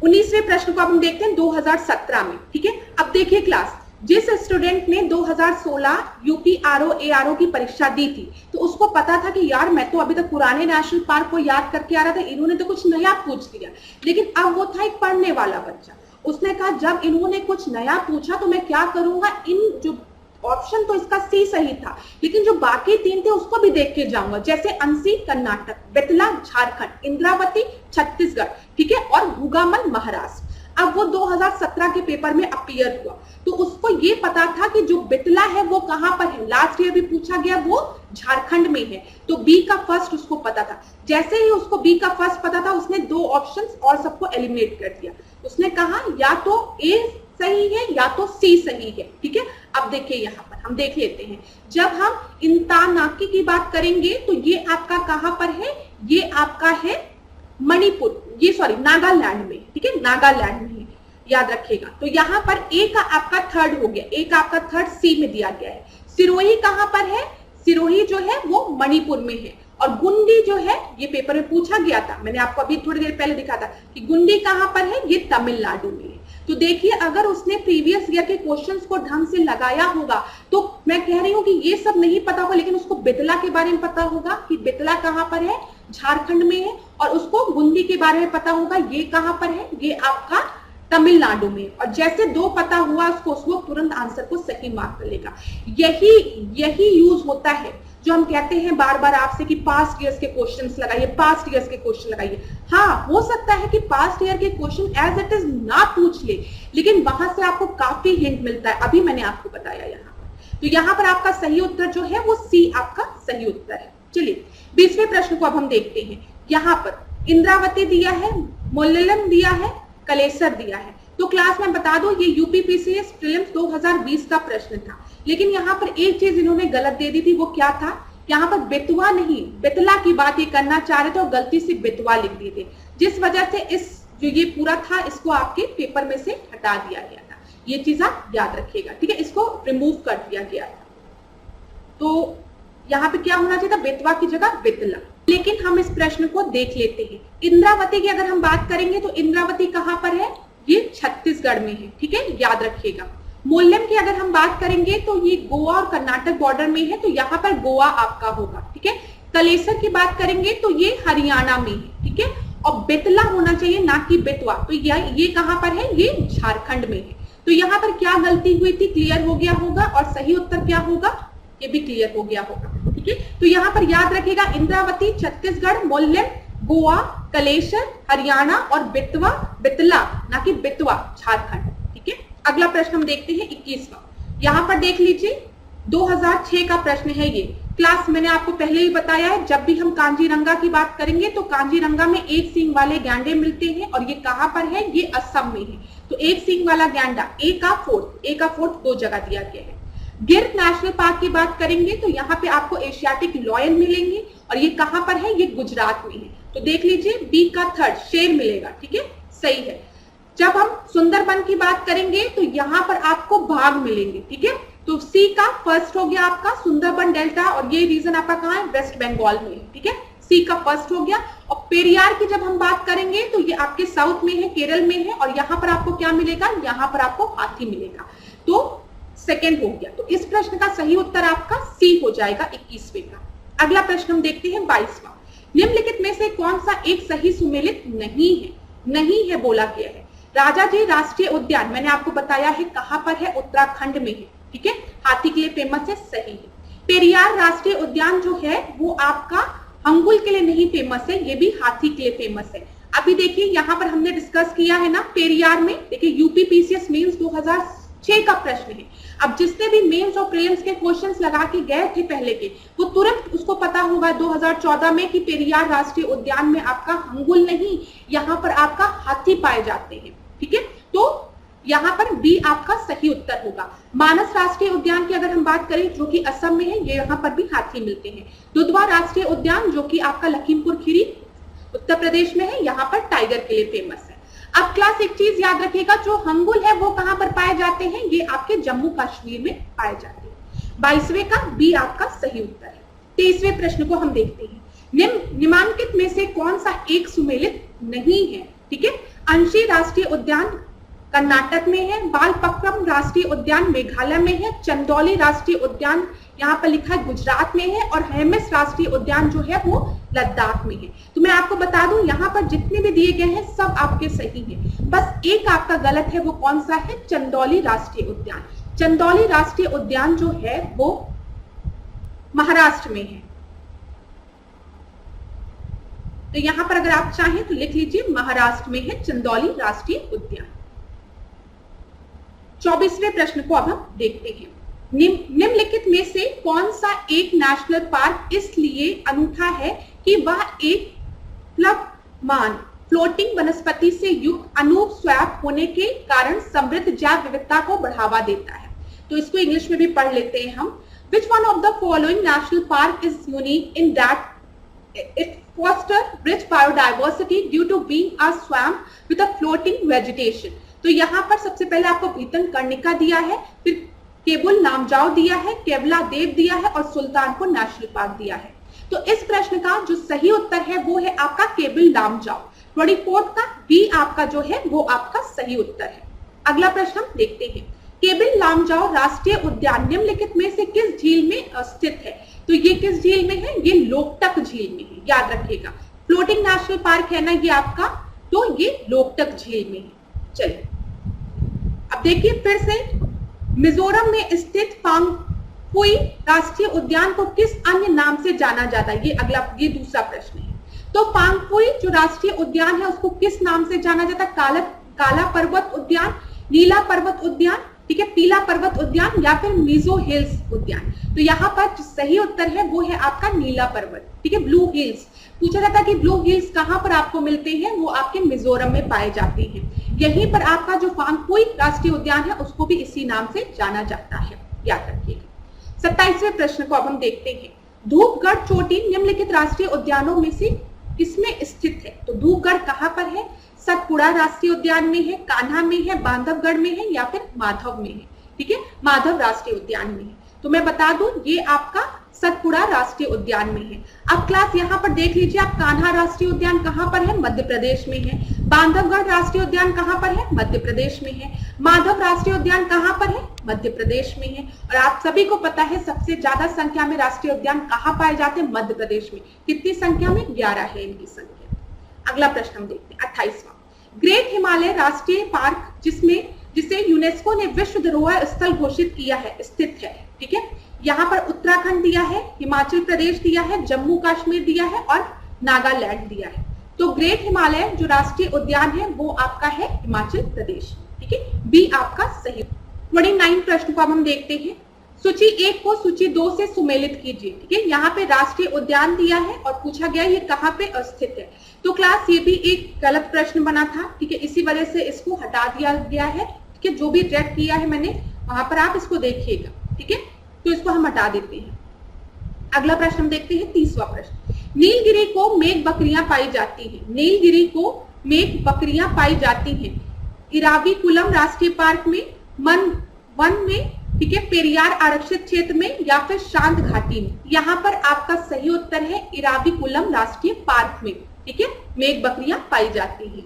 A: 19वें प्रश्न को अब हम देखते हैं 2017 में। ठीक है, अब देखिए क्लास, जिस स्टूडेंट ने 2016 यूपी आरओ एआरओ की परीक्षा दी थी तो उसको पता था कि यार मैं तो अभी तक पुराने नेशनल पार्क को याद करके आ रहा था, इन्होंने तो कुछ नया पूछ लिया। लेकिन अब वो था एक पढ़ने वाला बच्चा, उसने कहा जब इन्होंने कुछ नया पूछा तो मैं क्या करूंगा, इन जो ऑप्शन तो इसका सी सही था लेकिन जो बाकी 3 थे उसको भी देख के जाऊंगा, जैसे अंसी कर्नाटक, बेतला झारखंड, इंद्रावती छत्तीसगढ़, ठीक है, और भूगामल महाराष्ट्र। अब वो 2017 के पेपर में अपीयर हुआ तो उसको ये पता था कि जो बेतला है वो कहां पर है, लास्ट ईयर भी पूछा गया, वो झारखंड में है। तो बी का फर्स्ट उसको पता था। जैसे ही उसको बी का फर्स्ट पता था उसने 2 ऑप्शंस और सबको एलिमिनेट कर दिया। उसने कहा या तो ए सही है या तो सी सही है। ठीक है, अब देखिए यहाँ पर हम देख लेते हैं, जब हम इंतानाकी की बात करेंगे तो ये आपका कहां पर है, ये आपका है मणिपुर, ये सॉरी नागालैंड में। ठीक है, नागालैंड में है, याद रखिएगा। तो यहाँ पर ए का आपका थर्ड हो गया, ए का आपका थर्ड सी में दिया गया है। सिरोही कहां पर है, सिरोही जो है वो मणिपुर में है। और गुंडी जो है ये पेपर में पूछा गया था, मैंने आपको अभी थोड़ी देर पहले दिखा था कि गुंडी कहां पर है, ये तमिलनाडु में है। तो देखिए अगर उसने प्रीवियस ईयर के क्वेश्चंस को ढंग से लगाया होगा तो मैं कह रही हूँ कि ये सब नहीं पता होगा लेकिन उसको बेतला के बारे में पता होगा कि बेतला कहां पर है, झारखंड में है, और उसको गुंडी के बारे में पता होगा ये कहां पर है, ये आपका तमिलनाडु में। और जैसे 2 पता हुआ उसको तुरंत आंसर को सही मार्क कर लेगा। यही यूज होता है जो हम कहते हैं बार बार आपसे कि पास्ट ईयर्स के क्वेश्चंस लगाइए, पास्ट ईयर्स के क्वेश्चन लगाइए। हाँ, हो सकता है कि पास्ट ईयर के क्वेश्चन एज इट इज ना पूछ ले लेकिन वहां से आपको काफी हिंट मिलता है, अभी मैंने आपको बताया यहाँ पर। तो यहाँ पर आपका सही उत्तर जो है वो सी आपका सही उत्तर है। चलिए 20वें प्रश्न को अब हम देखते हैं। यहाँ पर इंद्रावती दिया है, मोल्लेलम दिया है, कलेसर दिया है। तो क्लास में बता दो ये यूपीपीसीएस प्रीलिम्स 2020 का प्रश्न था, लेकिन यहाँ पर एक चीज इन्होंने गलत दे दी थी, वो क्या था, यहाँ पर बेतवा नहीं बेतला की बात ये करना चाह रहे थे और गलती से बेतवा लिख दिए थे, जिस वजह से इस जो ये पूरा था इसको आपके पेपर में से हटा दिया गया था। ये चीज आप याद रखिएगा, ठीक है, इसको रिमूव कर दिया गया था। तो यहाँ पे क्या होना चाहिए था, बेतवा की जगह बेतला। लेकिन हम इस प्रश्न को देख लेते हैं। इंद्रावती की अगर हम बात करेंगे तो इंद्रावती कहां पर है, ये छत्तीसगढ़ में है। ठीक है, याद रखिएगा। मोल्लेम की अगर हम बात करेंगे तो ये गोवा और कर्नाटक बॉर्डर में है, तो यहाँ पर गोवा आपका होगा। ठीक है, कलेसर की बात करेंगे तो ये हरियाणा में है। ठीक है, और बेतला होना चाहिए ना कि बेतवा, तो ये कहां पर है, ये झारखंड में है। तो यहाँ पर क्या गलती हुई थी, क्लियर हो गया होगा, और सही उत्तर क्या होगा, ये भी क्लियर हो गया होगा। ठीक है, तो यहाँ पर याद रखिएगा इंद्रावती छत्तीसगढ़, मोल्लेम गोवा, कलेसर हरियाणा और बेतवा बेतला ना कि बेतवा झारखंड। ठीक है, अगला प्रश्न हम देखते हैं 21वां। यहाँ पर देख लीजिए 2006 का प्रश्न है ये। क्लास मैंने आपको पहले ही बताया है, जब भी हम कांजीरंगा की बात करेंगे तो कांजीरंगा में 1 सींग वाले गैंडे मिलते हैं और ये कहां पर है, ये असम में है। तो 1 सींग वाला गैंडा, ए का फोर्थ 2 जगह दिया गया है। गिर नेशनल पार्क की बात करेंगे तो यहाँ पे आपको एशियाटिक लॉयन मिलेंगे और ये कहां पर है, ये गुजरात में है। तो देख लीजिए बी का थर्ड शेर मिलेगा। ठीक है, सही है। जब हम सुंदरबन की बात करेंगे तो यहाँ पर आपको बाघ मिलेंगे। ठीक है, तो सी का फर्स्ट हो गया आपका सुंदरबन डेल्टा, और ये रीजन आपका कहाँ है, वेस्ट बंगाल में है। ठीक है, सी का फर्स्ट हो गया। और पेरियार की जब हम बात करेंगे तो ये आपके साउथ में है, केरल में है, और यहाँ पर आपको क्या मिलेगा, यहाँ पर आपको हाथी मिलेगा। तो सेकेंड हो गया। तो इस प्रश्न का सही उत्तर आपका सी हो जाएगा 21वें का। अगला प्रश्न हम देखते हैं 22वां। निम्नलिखित में से कौन सा एक सही सुमेलित नहीं है बोला गया है। राजाजी राष्ट्रीय उद्यान मैंने आपको बताया है कहां पर है, उत्तराखंड में है। ठीक है, हाथी के लिए फेमस है, सही है। पेरियार राष्ट्रीय उद्यान जो है वो आपका अंगुल के लिए नहीं फेमस है, ये भी हाथी के लिए फेमस है। अभी देखिए यहाँ पर हमने डिस्कस किया है ना पेरियार में, देखिए यूपीपीसीएस मेंस 2006 का प्रश्न है। अब जिसने भी मेंस और प्रीलिम्स के क्वेश्चंस लगा के गए थे पहले के, वो तुरंत उसको पता होगा 2014 में कि पेरियार राष्ट्रीय उद्यान में आपका हंगुल नहीं, यहाँ पर आपका हाथी पाए जाते हैं। ठीक है, तो यहाँ पर बी आपका सही उत्तर होगा। मानस राष्ट्रीय उद्यान की अगर हम बात करें जो कि असम में है, ये यहाँ पर भी हाथी मिलते हैं। दुधवा राष्ट्रीय उद्यान जो कि आपका लखीमपुर खीरी उत्तर प्रदेश में है, यहाँ पर टाइगर के लिए फेमस है। अब क्लास एक चीज याद रखिएगा, जो हंगुल है वो कहाँ पर पाए जाते हैं, ये आपके जम्मू कश्मीर में पाए जाते हैं। 22वें का बी आपका सही उत्तर है। 23वें प्रश्न को हम देखते हैं। निम्नलिखित में से कौन सा एक सुमेलित नहीं है? ठीक है, अंशी राष्ट्रीय उद्यान कर्नाटक में है, बालपक्रम राष्ट्रीय उद्यान मेघालय में है, चंदौली राष्ट्रीय उद्यान यहाँ पर लिखा है गुजरात में है, और हेमिस राष्ट्रीय उद्यान जो है वो लद्दाख में है। तो मैं आपको बता दूं यहाँ पर जितने भी दिए गए हैं सब आपके सही हैं, बस एक आपका गलत है। वो कौन सा है? चंदौली राष्ट्रीय उद्यान। चंदौली राष्ट्रीय उद्यान जो है वो महाराष्ट्र में है। तो यहां पर अगर आप चाहें तो लिख लीजिए, महाराष्ट्र में है चंदौली राष्ट्रीय उद्यान। 24वें प्रश्न को अब हम देखते हैं। निम्नलिखित में से कौन सा एक नेशनल पार्क इसलिए अनूठा है कि वह एक प्लवमान फ्लोटिंग वनस्पति से युक्त अनूप स्वैप होने के कारण समृद्ध जैव विविधता को बढ़ावा देता है? तो इसको इंग्लिश में भी पढ़ लेते हैं हम। Which one of the following national park is unique in that it foster rich biodiversity due to being a swamp with a floating vegetation? तो यहाँ पर सबसे पहले आपको भीतरकनिका दिया है, फिर केबुल लामजाओ दिया है, केवला देव दिया है और सुल्तानपुर नेशनल पार्क दिया है। तो इस प्रश्न का जो सही उत्तर है वो है आपका केबुल लामजाओ। 24 का बी आपका जो है वो आपका सही उत्तर है। अगला प्रश्न हम देखते हैं। केबिल लामजाओ राष्ट्रीय उद्यान निम्नलिखित में से किस झील में स्थित है? तो ये किस झील में है? ये लोकटक झील में है, याद रखिएगा। फ्लोटिंग नेशनल पार्क है ना ये आपका, तो ये लोकटक झील में है। चलिए अब देखिए फिर से, मिजोरम में स्थित पांगपुई राष्ट्रीय उद्यान को किस अन्य नाम से जाना जाता है? ये दूसरा प्रश्न है। तो पांगपुई जो राष्ट्रीय उद्यान है उसको किस नाम से जाना जाता है? काला पर्वत उद्यान, नीला पर्वत उद्यान, ठीक है, पीला पर्वत उद्यान या फिर मिजो हिल्स उद्यान। तो यहाँ पर जो सही उत्तर है वो है आपका नीला पर्वत, ठीक है, ब्लू हिल्स। पूछा जाता है कि ब्लू हिल्स कहाँ पर आपको मिलते हैं? वो आपके मिजोरम में पाए जाते हैं। यहीं पर आपका जो पांगपुई राष्ट्रीय उद्यान है उसको भी इसी नाम से जाना जाता है, याद रखिएगा। 27वें प्रश्न को अब हम देखते हैं। धूपगढ़ चोटी निम्नलिखित राष्ट्रीय उद्यानों में से किसमें स्थित है? तो धूपगढ़ कहाँ पर है? सतपुड़ा राष्ट्रीय उद्यान में है, कान्हा में है, बांधवगढ़ में है या फिर माधव में है? ठीक है, माधव राष्ट्रीय उद्यान में है। तो मैं बता दूं ये आपका सतपुड़ा राष्ट्रीय उद्यान में है। अब क्लास यहाँ पर देख लीजिए आप, कान्हा राष्ट्रीय उद्यान कहाँ पर है? मध्य प्रदेश में है। बांधवगढ़ राष्ट्रीय उद्यान कहाँ पर है? मध्य प्रदेश में है। माधव राष्ट्रीय उद्यान कहाँ पर है? मध्य प्रदेश में है। और आप सभी को पता है सबसे ज्यादा संख्या में राष्ट्रीय उद्यान कहाँ पाए जाते हैं? मध्य प्रदेश में। कितनी संख्या में? 11 है इनकी संख्या। अगला प्रश्न हम देखते हैं 28वां। ग्रेट हिमालय राष्ट्रीय पार्क जिसे यूनेस्को ने विश्व धरोहर स्थल घोषित किया है स्थित है, ठीक है। यहाँ पर उत्तराखंड दिया है, हिमाचल प्रदेश दिया है, जम्मू कश्मीर दिया है और नागालैंड दिया है। तो ग्रेट हिमालय जो राष्ट्रीय उद्यान है वो आपका है हिमाचल प्रदेश, ठीक है, बी आपका सही। 29 प्रश्न को अब हम देखते हैं। सूची 1 को सूची 2 से सुमेलित कीजिए, ठीक है। यहाँ पे राष्ट्रीय उद्यान दिया है और पूछा गया ये कहाँ पे स्थित है। तो क्लास ये भी एक गलत प्रश्न बना था, ठीक है, इसी वजह से इसको हटा दिया गया है, ठीक है। जो भी ट्रैक किया है मैंने वहां पर आप इसको देखिएगा, ठीक है। तो इसको हम हटा देते हैं। अगला प्रश्न हम देखते हैं 30वां प्रश्न। नीलगिरी को मेघ बकरियां पाई जाती हैं। नीलगिरी को मेघ बकरियां पाई जाती हैं इराविकुलम राष्ट्रीय पार्क में, वन में, ठीक है, पेरियार आरक्षित क्षेत्र में या फिर शांत घाटी में। यहाँ पर आपका सही उत्तर है इराविकुलम राष्ट्रीय पार्क में, ठीक है, मेघ बकरियां पाई जाती हैं।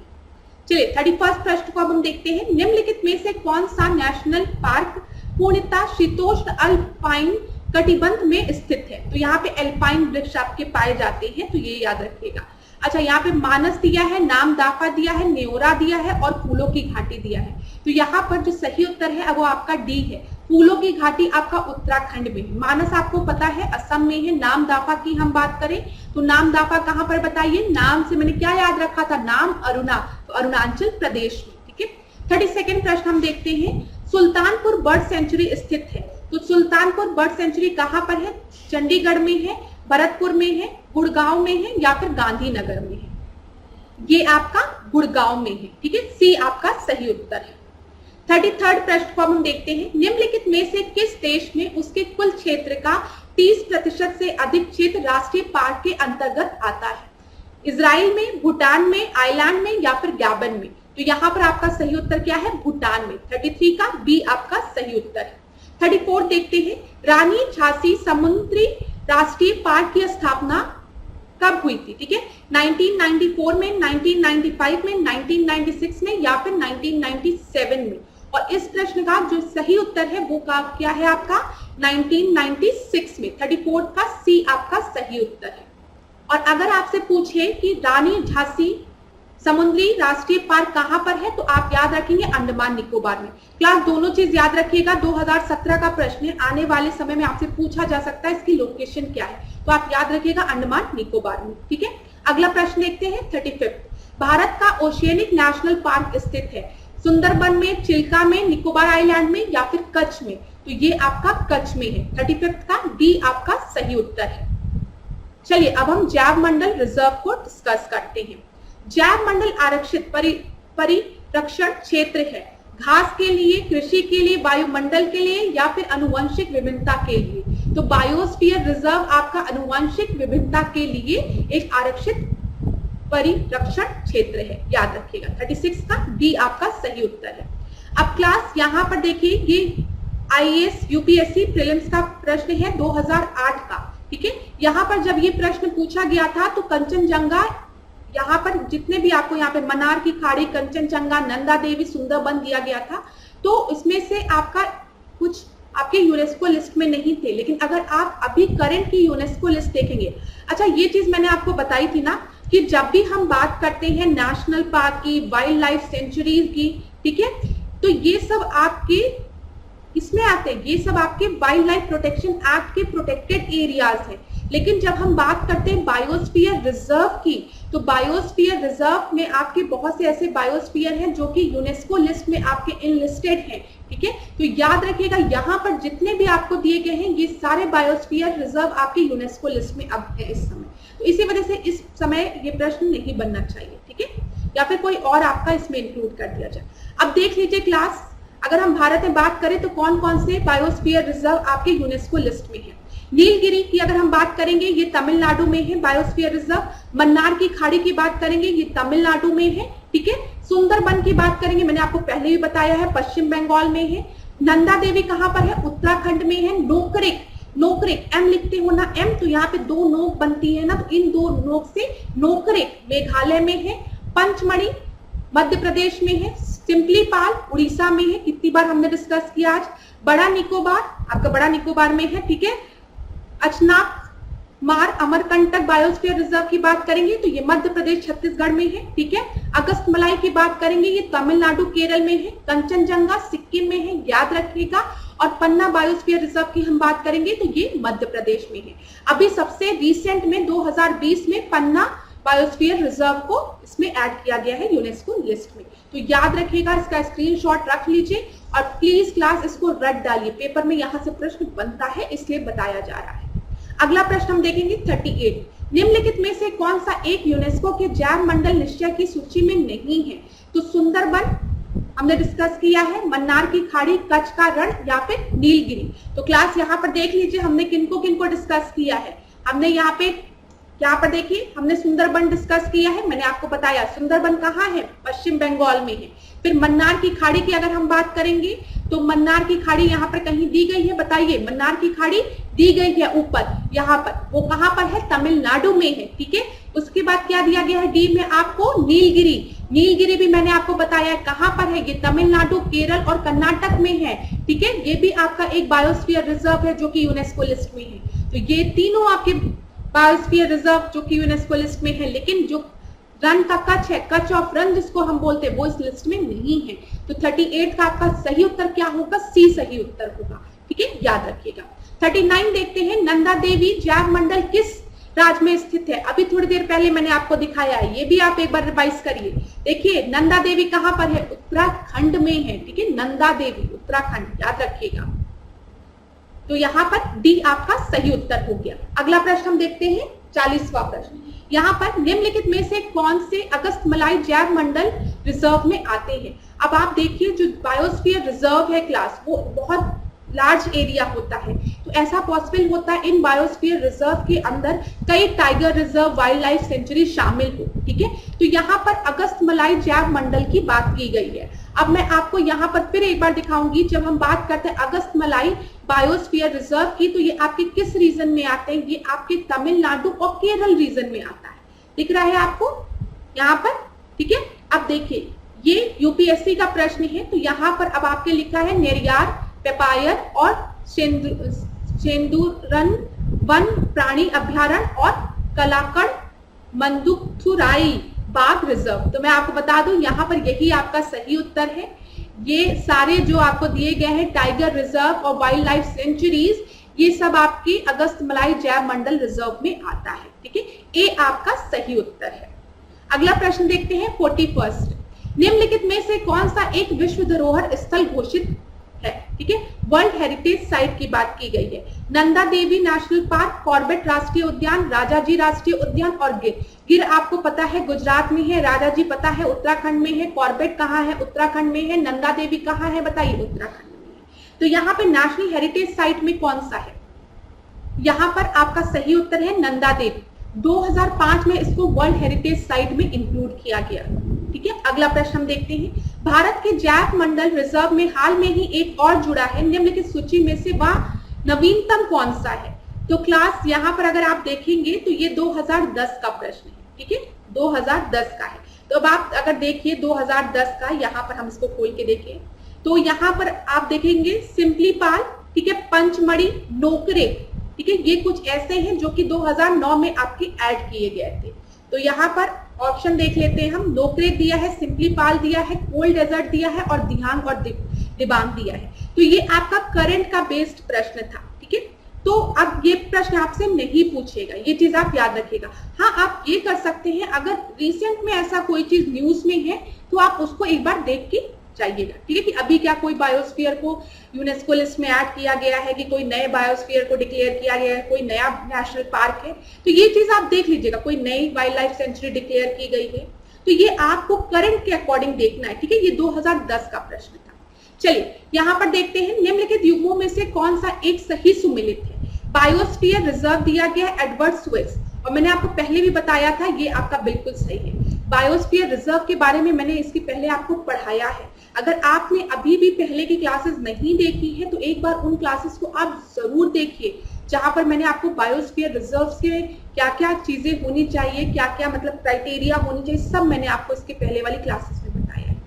A: चलिए 31वां प्रश्न को अब हम देखते हैं। निम्नलिखित में से कौन सा नेशनल पार्क पूर्णतः शीतोष्ण अल्पाइन कटिबंध में स्थित है? तो यहाँ पे अल्पाइन वृक्ष आपके पाए जाते हैं, तो ये याद रखिएगा। अच्छा, यहाँ पे मानस दिया है, नामदाफा दिया है, न्योरा दिया है और फूलों की घाटी दिया है। तो यहाँ पर जो सही उत्तर है वो आपका डी है। फूलों की घाटी आपका उत्तराखंड में है, मानस आपको पता है असम में है। नामदाफा की हम बात करें तो नामदाफा कहाँ पर बताइए? नाम से मैंने क्या याद रखा था? नाम अरुणा, तो अरुणाचल प्रदेश में, ठीक है। 32वां प्रश्न हम देखते हैं। सुल्तानपुर बर्ड सेंचुरी स्थित है। तो सुल्तानपुर बर्ड सेंचुरी कहाँ पर है? चंडीगढ़ में है, भरतपुर में है, गुड़गांव में है या फिर गांधीनगर में है? ये आपका गुड़गांव में है, ठीक है, सी आपका सही उत्तर है। 33rd प्रश्न को हम देखते हैं, निम्नलिखित में से किस देश में उसके कुल क्षेत्र का 30% से अधिक क्षेत्र राष्ट्रीय पार्क के अंतर्गत आता है? इजराइल में, भूटान में, आइलैंड में या फिर गैबन में? तो यहाँ पर आपका सही उत्तर क्या है? भूटान में। 33 का बी आपका सही उत्तर है। 34 देखते हैं, रानी झांसी समुद्री राष्ट्रीय पार्क की स्थापना कब हुई थी? ठीक है, 1994 में, 1995 में, 1996 में या फिर 1997 में? और इस प्रश्न का जो सही उत्तर है वो क्या है आपका? 1996 में। 34 का सी आपका सही उत्तर है। और अगर आपसे पूछे कि रानी झांसी समुद्री राष्ट्रीय पार्क कहां पर है, तो आप याद रखेंगे अंडमान निकोबार में। क्लास दोनों चीज याद रखिएगा, 2017 का प्रश्न है, आने वाले समय में आपसे पूछा जा सकता है इसकी लोकेशन क्या है, तो आप याद रखिएगा अंडमान निकोबार में। ठीक है, अगला प्रश्न देखते हैं 35। भारत का ओशियनिक नेशनल पार्क स्थित है सुंदरबन में, चिल्का में, निकोबार आइलैंड में या फिर कच्छ में? तो ये आपका कच्छ में है। 35 का डी आपका सही उत्तर है। चलिए अब हम जैव मंडल रिजर्व को डिस्कस करते हैं। जैव मंडल आरक्षित परिरक्षण क्षेत्र है घास के लिए, कृषि के लिए, वायुमंडल के लिए या फिर अनुवंशिक विभिन्नता के लिए? तो बायोस्फीयर रिजर्व आपका अनुवंशिक विभिन्नता के लिए एक आरक्षित परिरक्षण क्षेत्र है, याद रखिएगा। 36 का डी आपका सही उत्तर है। अब क्लास यहाँ पर देखिए, ये आईएएस यूपीएससी प्रीलिम्स का प्रश्न है 2008 का। ठीक है, यहाँ पर जब ये प्रश्न पूछा गया था तो कंचनजंगा, यहाँ पर जितने भी आपको यहाँ पे मन्नार की खाड़ी, कंचनजंगा, नंदा देवी, सुंदरबन दिया गया था, तो इसमें से आपका कुछ आपके यूनेस्को लिस्ट में नहीं थे, लेकिन अगर आप अभी करंट की यूनेस्को लिस्ट देखेंगे। अच्छा, ये चीज मैंने आपको बताई थी ना कि जब भी हम बात करते हैं नेशनल पार्क की, वाइल्ड लाइफ सेंचुरीज की, ठीक है, तो ये सब आपके इसमें आते हैं, ये सब आपके वाइल्ड लाइफ प्रोटेक्शन एक्ट के प्रोटेक्टेड एरियाज हैं। लेकिन जब हम बात करते हैं बायोस्फीयर रिजर्व की, तो बायोस्फीयर रिजर्व में आपके बहुत से ऐसे बायोस्फीयर हैं जो कि यूनेस्को लिस्ट में आपके इनलिस्टेड हैं। ठीक है, तो याद रखिएगा यहाँ पर जितने भी आपको दिए गए हैं ये सारे बायोस्फीयर रिजर्व आपके यूनेस्को लिस्ट में अब है इस समय, तो इसी वजह से इस समय ये प्रश्न नहीं बनना चाहिए। ठीक है, या फिर कोई और आपका इसमें इंक्लूड कर दिया जाए। अब देख लीजिए क्लास, अगर हम भारत में बात करें तो कौन कौन से बायोस्फीयर रिजर्व आपके यूनेस्को लिस्ट में है। नीलगिरी की अगर हम बात करेंगे, ये तमिलनाडु में है बायोस्फीयर रिजर्व। मन्नार की खाड़ी की बात करेंगे, ये तमिलनाडु में है। ठीक है, सुंदरबन की बात करेंगे, मैंने आपको पहले भी बताया है, पश्चिम बंगाल में है। नंदा देवी कहां पर है? उत्तराखंड में है। नोकरेक एम लिखते हो ना, एम, तो यहाँ पे दो नोक बनती है ना, तो इन दो नोक से नोकरेक मेघालय में है। पंचमढ़ी मध्य प्रदेश में है। सिंपलीपाल उड़ीसा में है, कितनी बार हमने डिस्कस किया आज। बड़ा निकोबार आपका बड़ा निकोबार में है। ठीक है, अचनाकमार अमरकंटक बायोस्फीयर रिजर्व की बात करेंगे तो ये मध्य प्रदेश छत्तीसगढ़ में है। ठीक है, अगस्तमलाई की बात करेंगे, ये तमिलनाडु केरल में है। कंचनजंगा सिक्किम में है, याद रखिएगा। और पन्ना बायोस्फीयर रिजर्व की हम बात करेंगे तो ये मध्य प्रदेश में है। अभी सबसे रिसेंट में 2020 में पन्ना बायोस्फीयर रिजर्व को इसमें ऐड किया गया है यूनेस्को लिस्ट में, तो याद रखिएगा, इसका स्क्रीनशॉट रख लीजिए और प्लीज क्लास इसको रट डालिए, पेपर में यहां से प्रश्न बनता है इसलिए बताया जा रहा है। अगला प्रश्न हम देखेंगे 38। निम्नलिखित में से कौन सा एक यूनेस्को के जैव मंडल निश्चय की सूची में नहीं है? तो सुंदरबन हमने डिस्कस किया है, मन्नार की खाड़ी, कच्छ का रण या फिर नीलगिरी। तो क्लास यहाँ पर देख लीजिए हमने किनको किनको डिस्कस किया है। हमने यहाँ पर देखिए हमने सुंदरबन डिस्कस किया है, मैंने आपको बताया सुंदरबन कहाँ है? पश्चिम बंगाल में है। फिर मन्नार की खाड़ी की अगर हम बात करेंगे तो मन्नार की खाड़ी यहाँ पर कहीं दी गई है, बताइए। मन्नार की खाड़ी दी गई है ऊपर यहाँ पर, वो कहाँ पर है? तमिलनाडु में है। ठीक है, उसके बाद क्या दिया गया है डी में आपको? नीलगिरी भी मैंने आपको बताया कहाँ पर है, ये तमिलनाडु, केरल और कर्नाटक में है। ठीक है, ये भी आपका एक बायोस्फीयर रिजर्व है जो कि यूनेस्को लिस्ट में है। तो ये तीनों आपके बायोस्फीयर रिजर्व जो कि यूनेस्को लिस्ट में है, लेकिन जो रन का कच्छ है, कच्छ ऑफ रन जिसको हम बोलते हैं, वो इस लिस्ट में नहीं है। तो 38 का आपका सही उत्तर क्या होगा? सी सही उत्तर होगा। ठीक है, याद रखिएगा। 39 देखते हैं, नंदा देवी जैव मंडल किस राज्य में स्थित है? अभी थोड़ी देर पहले मैंने आपको दिखाया है, ये भी आप एक बार रिवाइज करिए। देखिए नंदा देवी कहां पर है? उत्तराखंड में है। ठीक है, नंदा देवी उत्तराखंड, याद रखिएगा। तो यहाँ पर डी आपका सही उत्तर हो गया। अगला प्रश्न हम देखते हैं 40वां प्रश्न, यहाँ पर निम्नलिखित में से कौन से अगस्तमलाई जैव मंडल रिजर्व में आते हैं। अब आप देखिए जो बायोस्फीयर रिजर्व है क्लास, वो बहुत लार्ज एरिया होता है, तो ऐसा पॉसिबल होता है इन बायोस्फीयर रिजर्व के अंदर कई tiger reserve, wild life sanctuary शामिल हो। ठीक है, तो यहाँ पर अगस्तमलाई जैव मंडल की बात की गई है। अब मैं आपको यहाँ पर फिर एक बार दिखाऊंगी, जब हम बात करते हैं अगस्तमलाई बायोस्फीयर रिजर्व की, तो ये आपके किस रीजन में आते हैं, ये आपके तमिलनाडु और केरल रीजन में आता है। दिख रहा है आपको यहाँ पर। ठीक है, अब देखिए ये यूपीएससी का प्रश्न है, तो यहाँ पर अब आपके लिखा है नेरियार, पेपायर और शेंदुरन वन प्राणी अभ्यारण्य और कलाकड़ मंदुथुराई बाघ रिजर्व। तो मैं आपको बता दूं यहाँ पर यही आपका सही उत्तर है। ये सारे जो आपको दिए गए हैं टाइगर रिजर्व और वाइल्ड लाइफ सेंचुरीज, ये सब आपकी अगस्तमलाई जैव मंडल रिजर्व में आता है। ठीक है, ये आपका सही उत्तर है। अगला प्रश्न देखते हैं 41। निम्नलिखित में से कौन सा एक विश्व धरोहर स्थल घोषित है। ठीक है, वर्ल्ड हेरिटेज साइट की बात की गई है। Nanda Devi national park, Corbett राष्ट्रीय उद्यान, राजाजी राष्ट्रीय उद्यान और गिर। गिर आपको पता है गुजरात में है, राजाजी पता है उत्तराखंड में है, कॉर्बेट कहाँ है, उत्तराखंड में है, नंदा देवी कहाँ है, बताइए, उत्तराखंड में है। तो यहाँ पे नेशनल हेरिटेज साइट में कौन सा है, यहाँ पर आपका सही उत्तर है नंदा देवी। 2005 में इसको वर्ल्ड हेरिटेज साइट में इंक्लूड किया गया। ठीक है, अगला प्रश्न हम देखते हैं। भारत के जैव मंडल रिजर्व में हाल में ही एक और जुड़ा है, निम्नलिखित सूची में से वह नवीनतम कौन सा है। तो क्लास यहाँ पर अगर आप देखेंगे तो ये 2010 का प्रश्न है। ठीक है, 2010 का है। तो अब आप अगर देखिए 2010 का, यहाँ पर हम इसको खोल के देखें तो यहाँ पर आप देखेंगे सिंपलीपाल, ठीक है, पंचमढ़ी, नोकरे, ठीक है, ये कुछ ऐसे हैं जो कि 2009 में आपके ऐड किए गए थे। तो यहाँ पर ऑप्शन देख लेते हैं हम। नोकरे दिया है, सिंपलीपाल दिया है, कोल डेजर्ट दिया है और दिहांग और दिबांग दिया है। तो ये आपका करंट का बेस्ड प्रश्न था। ठीक है, तो अब ये प्रश्न आपसे नहीं पूछेगा, ये चीज आप याद रखिएगा। हाँ, आप ये कर सकते हैं, अगर रिसेंट में ऐसा कोई चीज न्यूज में है तो आप उसको एक बार देख के जाइएगा। ठीक है, कि अभी क्या कोई बायोस्फीयर को यूनेस्को लिस्ट में ऐड किया गया है, कि कोई नए बायोस्फीयर को डिक्लेयर किया गया है, कोई नया नेशनल पार्क है, तो ये चीज आप देख लीजिएगा। कोई नई वाइल्ड लाइफ सेंचुरी डिक्लेयर की गई है, तो ये आपको करंट के अकॉर्डिंग देखना है। ठीक है, ये 2010 का प्रश्न था। चलिए यहाँ पर देखते हैं, निम्नलिखित युग्मों में से कौन सा एक सही सुमेलित है। बायोस्फीयर रिजर्व दिया गया है एडवर्ड स्विस, और मैंने आपको पहले भी बताया था ये आपका बिल्कुल सही है। बायोस्फीयर रिजर्व के बारे में मैंने इसके पहले आपको पढ़ाया है। अगर आपने अभी भी पहले की क्लासेस नहीं देखी है तो एक बार उन क्लासेस को आप जरूर देखिए, जहां पर मैंने आपको बायोस्फीयर रिजर्व्स के क्या क्या चीजें होनी चाहिए, क्या क्या मतलब क्राइटेरिया होनी चाहिए, सब मैंने आपको इसके पहले वाली क्लासेस में बताया है।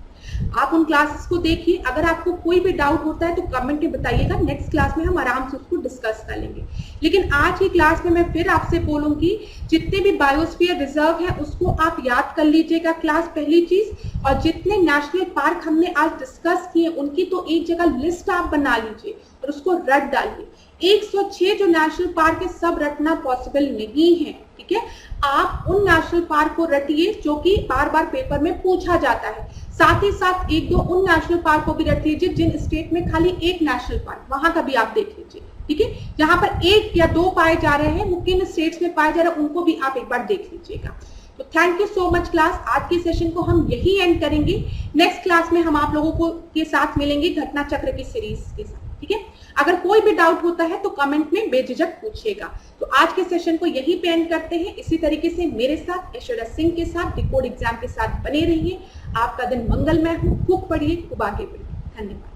A: आप उन क्लासेस को देखिए। अगर आपको कोई भी डाउट होता है तो कमेंट में बताइएगा, नेक्स्ट क्लास में हम आराम से उसको डिस्कस कर लेंगे। लेकिन आज की क्लास में मैं फिर आपसे बोलूंगी, जितने भी बायोस्फीयर रिजर्व है उसको आप याद कर लीजिएगा क्लास, पहली चीज। और जितने नेशनल पार्क हमने आज डिस्कस किए उनकी तो एक जगह लिस्ट आप बना लीजिए और उसको रट डालिए। 106 जो नेशनल पार्क है सब रटना पॉसिबल नहीं है। ठीक है, आप उन नेशनल पार्क को रटिए जो कि बार बार पेपर में पूछा जाता है। साथ ही साथ एक दो उन नेशनल पार्क को भी रट लीजिए जिन स्टेट में खाली एक नेशनल पार्क, वहां का भी आप देख लीजिए। ठीक है, जहां पर 1 या 2 पाए जा रहे हैं वो किन स्टेट्स में पाए जा रहे हैं उनको भी आप एक बार देख लीजिएगा। तो thank you so much class. आज की सेशन को हम यही एंड करेंगे। नेक्स्ट क्लास में हम आप लोगों को के साथ मिलेंगे घटना चक्र की सीरीज के साथ। ठीक है, अगर कोई भी डाउट होता है तो कमेंट में बेझिझक पूछिएगा। तो आज के सेशन को यही पे एंड करते हैं। इसी तरीके से मेरे साथ ऐश्वर्या सिंह के साथ डिकोड एग्जाम के साथ बने रहिए। आपका दिन मंगलमय हो। खूब पढ़िए, खूब आगे बढ़िए। धन्यवाद।